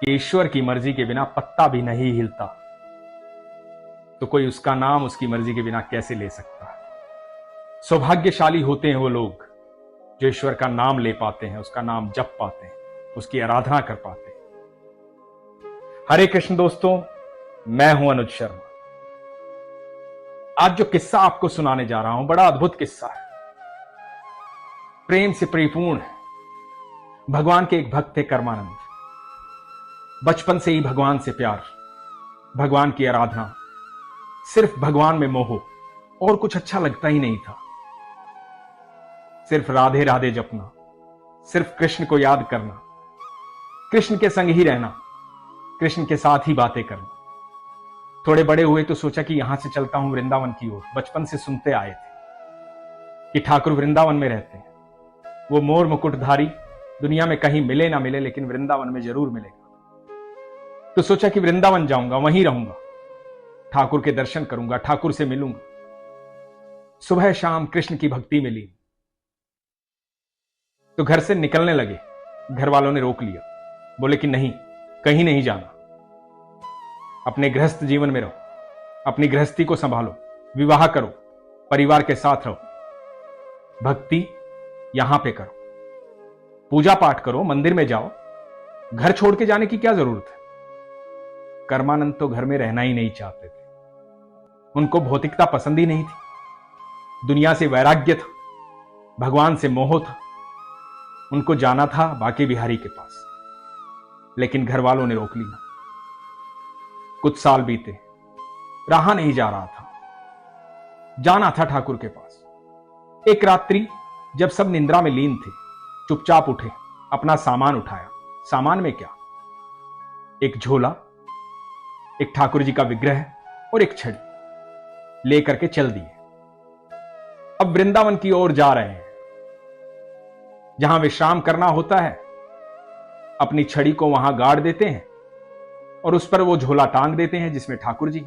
कि ईश्वर की मर्जी के बिना पत्ता भी नहीं हिलता, तो कोई उसका नाम उसकी मर्जी के बिना कैसे ले सकता है। सौभाग्यशाली होते हैं वो लोग जो ईश्वर का नाम ले पाते हैं, उसका नाम जप पाते हैं, उसकी आराधना कर पाते हैं। हरे कृष्ण दोस्तों, मैं हूं अनुज शर्मा। आज जो किस्सा आपको सुनाने जा रहा हूं, बड़ा अद्भुत किस्सा है, प्रेम से परिपूर्ण है। भगवान के एक भक्त थे कर्मानंद। बचपन से ही भगवान से प्यार, भगवान की आराधना, सिर्फ भगवान में मोह, और कुछ अच्छा लगता ही नहीं था। सिर्फ राधे राधे जपना, सिर्फ कृष्ण को याद करना, कृष्ण के संग ही रहना, कृष्ण के साथ ही बातें करना। थोड़े बड़े हुए तो सोचा कि यहां से चलता हूं वृंदावन की ओर। बचपन से सुनते आए थे कि ठाकुर वृंदावन में रहते हैं। वो मोर मुकुटधारी दुनिया में कहीं मिले ना मिले, लेकिन वृंदावन में जरूर मिलेगा। तो सोचा कि वृंदावन जाऊंगा, वहीं रहूंगा, ठाकुर के दर्शन करूंगा, ठाकुर से मिलूंगा। सुबह शाम कृष्ण की भक्ति में लीन। तो घर से निकलने लगे। घर वालों ने रोक लिया, बोले कि नहीं, कहीं नहीं जाना, अपने गृहस्थ जीवन में रहो, अपनी गृहस्थी को संभालो, विवाह करो, परिवार के साथ रहो, भक्ति यहां पे करो, पूजा पाठ करो, मंदिर में जाओ, घर छोड़ के जाने की क्या जरूरत है। कर्मानंद तो घर में रहना ही नहीं चाहते थे। उनको भौतिकता पसंद ही नहीं थी, दुनिया से वैराग्य था, भगवान से मोह था। उनको जाना था बांके बिहारी के पास, लेकिन घर वालों ने रोक लिया। कुछ साल बीते, रहा नहीं जा रहा था, जाना था ठाकुर के पास। एक रात्रि जब सब निंद्रा में लीन थे, चुपचाप उठे, अपना सामान उठाया। सामान में क्या? एक झोला, एक ठाकुर जी का विग्रह और एक छड़ी लेकर के चल दिए। अब वृंदावन की ओर जा रहे हैं। जहां विश्राम करना होता है, अपनी छड़ी को वहां गाड़ देते हैं और उस पर वो झोला टांग देते हैं जिसमें ठाकुर जी।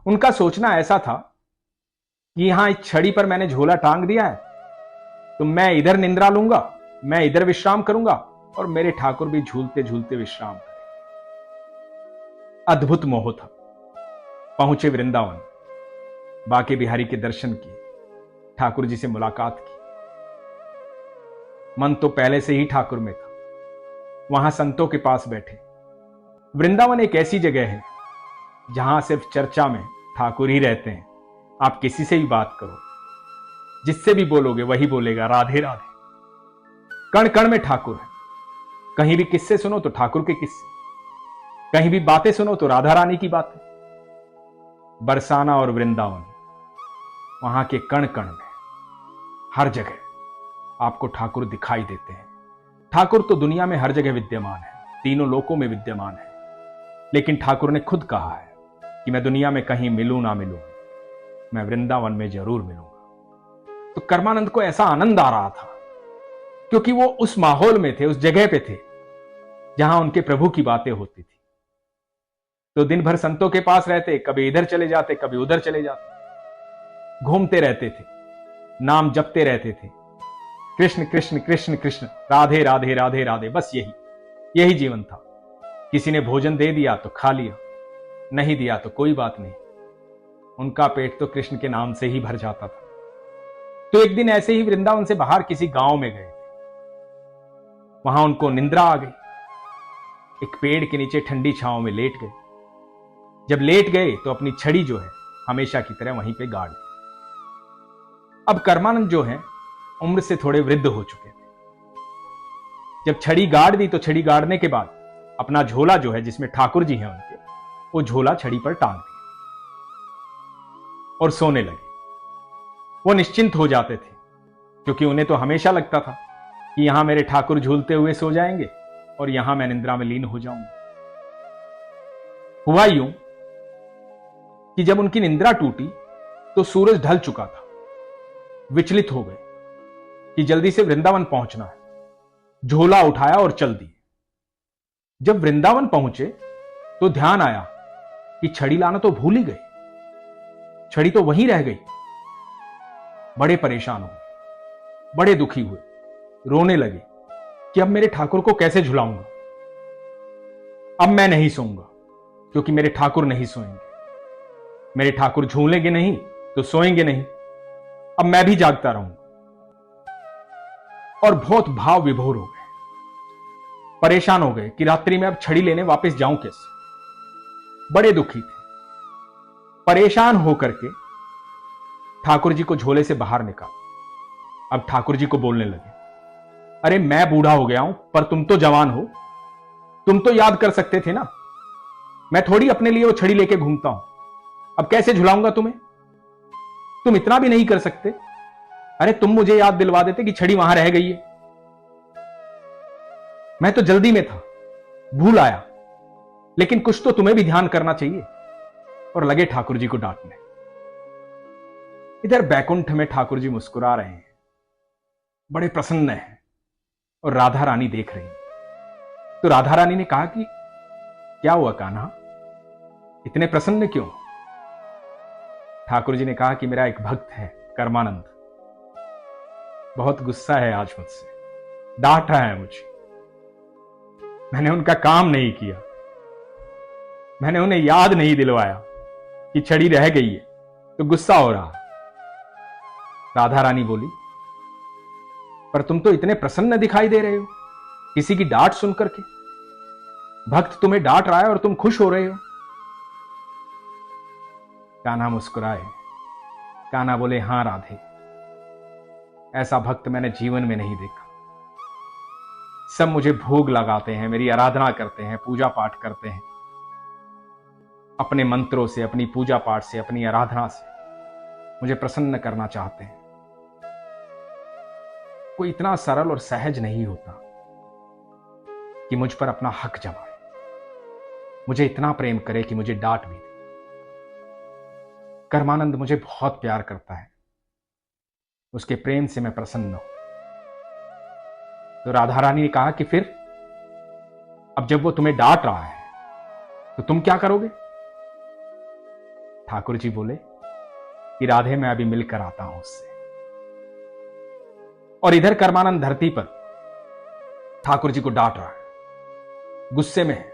उनका सोचना ऐसा था कि यहां इस छड़ी पर मैंने झोला टांग दिया है, तो मैं इधर निंद्रा लूंगा, मैं इधर विश्राम करूंगा और मेरे ठाकुर भी झूलते झूलते विश्राम करें। अद्भुत मोह था। पहुंचे वृंदावन, बांके बिहारी के दर्शन किए, ठाकुर जी से मुलाकात की। मन तो पहले से ही ठाकुर में था। वहां संतों के पास बैठे। वृंदावन एक ऐसी जगह है जहां सिर्फ चर्चा में ठाकुर ही रहते हैं। आप किसी से भी बात करो, जिससे भी बोलोगे वही बोलेगा राधे राधे। कण कण में ठाकुर है। कहीं भी किस्से सुनो तो ठाकुर के किस्से, कहीं भी बातें सुनो तो राधा रानी की बातें। बरसाना और वृंदावन, वहां के कण कण में, हर जगह आपको ठाकुर दिखाई देते हैं। ठाकुर तो दुनिया में हर जगह विद्यमान है, तीनों लोकों में विद्यमान है, लेकिन ठाकुर ने खुद कहा है कि मैं दुनिया में कहीं मिलूं ना मिलूं, मैं वृंदावन में जरूर मिलूंगा। तो कर्मानंद को ऐसा आनंद आ रहा था क्योंकि वो उस माहौल में थे, उस जगह पे थे जहां उनके प्रभु की बातें होती थी। तो दिन भर संतों के पास रहते, कभी इधर चले जाते, कभी उधर चले जाते, घूमते रहते थे, नाम जपते रहते थे, कृष्ण कृष्ण कृष्ण कृष्ण, राधे राधे राधे राधे, बस यही जीवन था। किसी ने भोजन दे दिया तो खा लिया, नहीं दिया तो कोई बात नहीं, उनका पेट तो कृष्ण के नाम से ही भर जाता था। तो एक दिन ऐसे ही वृंदावन से बाहर किसी गांव में गए। वहां उनको निंद्रा आ गई। एक पेड़ के नीचे ठंडी छांव में लेट गए। जब लेट गए तो अपनी छड़ी जो है हमेशा की तरह वहीं पे गाड़ दी। अब कर्मानंद जो है उम्र से थोड़े वृद्ध हो चुके थे। जब छड़ी गाड़ दी तो छड़ी गाड़ने के बाद अपना झोला जो है जिसमें ठाकुर जी हैं उनके, वो झोला छड़ी पर टांग दिया और सोने लगे। वो निश्चिंत हो जाते थे क्योंकि उन्हें तो हमेशा लगता था कि यहां मेरे ठाकुर झूलते हुए सो जाएंगे और यहां मैं निंद्रा में लीन हो जाऊंगा। हुआ यूं कि जब उनकी निंद्रा टूटी तो सूरज ढल चुका था। विचलित हो गए कि जल्दी से वृंदावन पहुंचना है। झोला उठाया और चल दिए। जब वृंदावन पहुंचे तो ध्यान आया कि छड़ी लाना तो भूल ही गए, छड़ी तो वहीं रह गई। बड़े परेशान हुए, बड़े दुखी हुए, रोने लगे कि अब मेरे ठाकुर को कैसे झुलाऊंगा। अब मैं नहीं सोऊंगा, क्योंकि मेरे ठाकुर नहीं सोएंगे। मेरे ठाकुर झूलेंगे नहीं तो सोएंगे नहीं। अब मैं भी जागता रहूंगा। और बहुत भाव विभोर हो गए, परेशान हो गए कि रात्रि में अब छड़ी लेने वापस जाऊं कैसे। बड़े दुखी थे। परेशान होकर के ठाकुर जी को झोले से बाहर निकाला। अब ठाकुर जी को बोलने लगे, अरे मैं बूढ़ा हो गया हूं, पर तुम तो जवान हो, तुम तो याद कर सकते थे ना। मैं थोड़ी अपने लिए वो छड़ी लेके घूमता हूं, अब कैसे झुलाऊंगा तुम्हें। तुम इतना भी नहीं कर सकते। अरे तुम मुझे याद दिलवा देते कि छड़ी वहां रह गई है। मैं तो जल्दी में था, भूल आया, लेकिन कुछ तो तुम्हें भी ध्यान करना चाहिए। और लगे ठाकुर जी को डांटने। इधर बैकुंठ में ठाकुर जी मुस्कुरा रहे हैं, बड़े प्रसन्न हैं, और राधा रानी देख रही हैं। तो राधा रानी ने कहा कि क्या हुआ कान्हा, इतने प्रसन्न क्यों। ठाकुर जी ने कहा कि मेरा एक भक्त है कर्मानंद, बहुत गुस्सा है आज मुझसे, डांट रहा है मुझे। मैंने उनका काम नहीं किया, मैंने उन्हें याद नहीं दिलवाया कि छड़ी रह गई है, तो गुस्सा हो रहा। राधा रानी बोली, पर तुम तो इतने प्रसन्न दिखाई दे रहे हो किसी की डांट सुनकर के। भक्त तुम्हें डांट रहा है और तुम खुश हो रहे हो। कान्हा मुस्कुराए। कान्हा बोले, हां राधे, ऐसा भक्त मैंने जीवन में नहीं देखा। सब मुझे भोग लगाते हैं, मेरी आराधना करते हैं, पूजा पाठ करते हैं, अपने मंत्रों से, अपनी पूजा पाठ से, अपनी आराधना से मुझे प्रसन्न करना चाहते हैं। कोई इतना सरल और सहज नहीं होता कि मुझ पर अपना हक जमाए, मुझे इतना प्रेम करे कि मुझे डांट भी दे। कर्मानंद मुझे बहुत प्यार करता है, उसके प्रेम से मैं प्रसन्न हूं। तो राधा रानी ने कहा कि फिर अब जब वो तुम्हें डांट रहा है तो तुम क्या करोगे। ठाकुर जी बोले कि राधे, मैं अभी मिलकर आता हूं उससे। और इधर कर्मानंद धरती पर ठाकुर जी को डांट रहा है, गुस्से में है,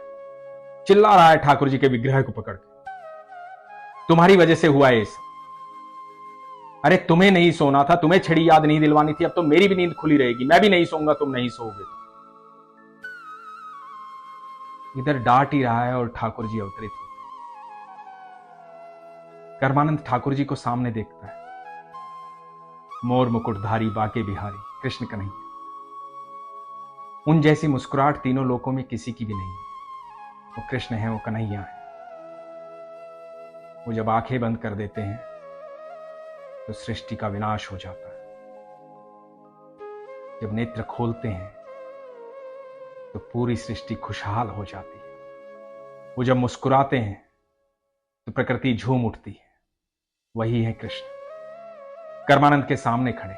चिल्ला रहा है ठाकुर जी के विग्रह को पकड़ के, तुम्हारी वजह से हुआ ये सब। अरे तुम्हें नहीं सोना था, तुम्हें छड़ी याद नहीं दिलवानी थी, अब तो मेरी भी नींद खुली रहेगी, मैं भी नहीं सोऊंगा, तुम नहीं सोओगे। इधर डांट ही रहा है और ठाकुर जी अवतरित होते। कर्मानंद ठाकुर जी को सामने देखता है, मोर मुकुटधारी बाके बिहारी कृष्ण कन्हैया। उन जैसी मुस्कुराहट तीनों लोकों में किसी की भी नहीं है। वो कृष्ण है, वो कन्हैया है। वो जब आंखें बंद कर देते हैं तो सृष्टि का विनाश हो जाता है, जब नेत्र खोलते हैं तो पूरी सृष्टि खुशहाल हो जाती है। वो जब मुस्कुराते हैं तो प्रकृति झूम उठती है। वही है कृष्ण, कर्मानंद के सामने खड़े।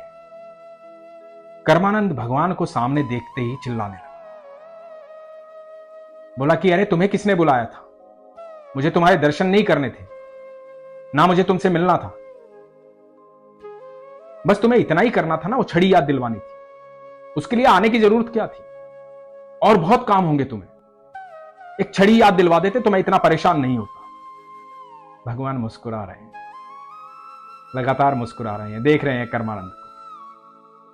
कर्मानंद भगवान को सामने देखते ही चिल्लाने लगा, बोला कि अरे तुम्हें किसने बुलाया था, मुझे तुम्हारे दर्शन नहीं करने थे ना, मुझे तुमसे मिलना था। बस तुम्हें इतना ही करना था ना, वो छड़ी याद दिलवानी थी, उसके लिए आने की जरूरत क्या थी। और बहुत काम होंगे तुम्हें, एक छड़ी याद दिलवा देते तो मैं इतना परेशान नहीं होता। भगवान मुस्कुरा रहे हैं, लगातार मुस्कुरा रहे हैं, देख रहे हैं कर्मानंद को।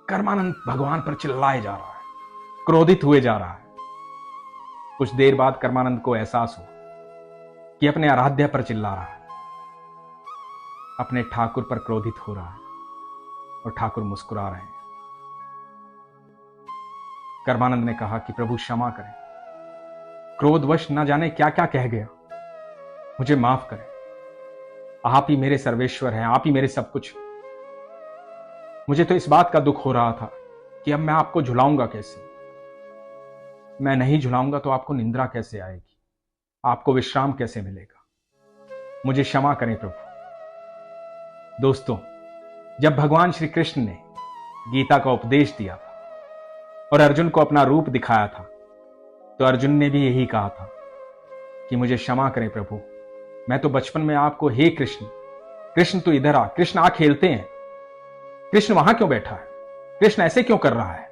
कर्मानंद भगवान पर चिल्लाए जा रहा है, क्रोधित हुए जा रहा है। कुछ देर बाद कर्मानंद को एहसास हो कि अपने आराध्य पर चिल्ला रहा है, अपने ठाकुर पर क्रोधित हो रहा है, और ठाकुर मुस्कुरा रहे हैं। कर्मानंद ने कहा कि प्रभु क्षमा करें, क्रोधवश न जाने क्या क्या कह गया, मुझे माफ करें। आप ही मेरे सर्वेश्वर हैं, आप ही मेरे सब कुछ। मुझे तो इस बात का दुख हो रहा था कि अब मैं आपको झुलाऊंगा कैसे। मैं नहीं झुलाऊंगा तो आपको निंद्रा कैसे आएगी, आपको विश्राम कैसे मिलेगा। मुझे क्षमा करें प्रभु। दोस्तों, जब भगवान श्री कृष्ण ने गीता का उपदेश दिया था और अर्जुन को अपना रूप दिखाया था, तो अर्जुन ने भी यही कहा था कि मुझे क्षमा करें प्रभु, मैं तो बचपन में आपको हे कृष्ण, कृष्ण तो इधर आ, कृष्ण आ खेलते हैं, कृष्ण वहां क्यों बैठा है, कृष्ण ऐसे क्यों कर रहा है,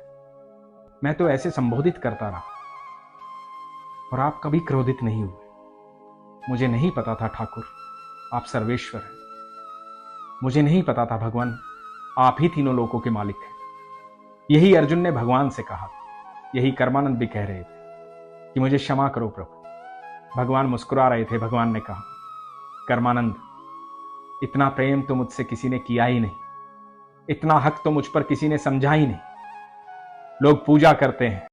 मैं तो ऐसे संबोधित करता रहा। और आप कभी क्रोधित नहीं हुए। मुझे नहीं पता था ठाकुर, आप सर्वेश्वर हैं। मुझे नहीं पता था भगवान, आप ही तीनों लोकों के मालिक हैं। यही अर्जुन ने भगवान से कहा। यही कर्मानंद भी कह रहे थे कि मुझे क्षमा करो प्रभु। भगवान मुस्कुरा रहे थे। भगवान ने कहा, कर्मानंद, इतना प्रेम तो मुझसे किसी ने किया ही नहीं, इतना हक तो मुझ पर किसी ने समझा ही नहीं। लोग पूजा करते हैं,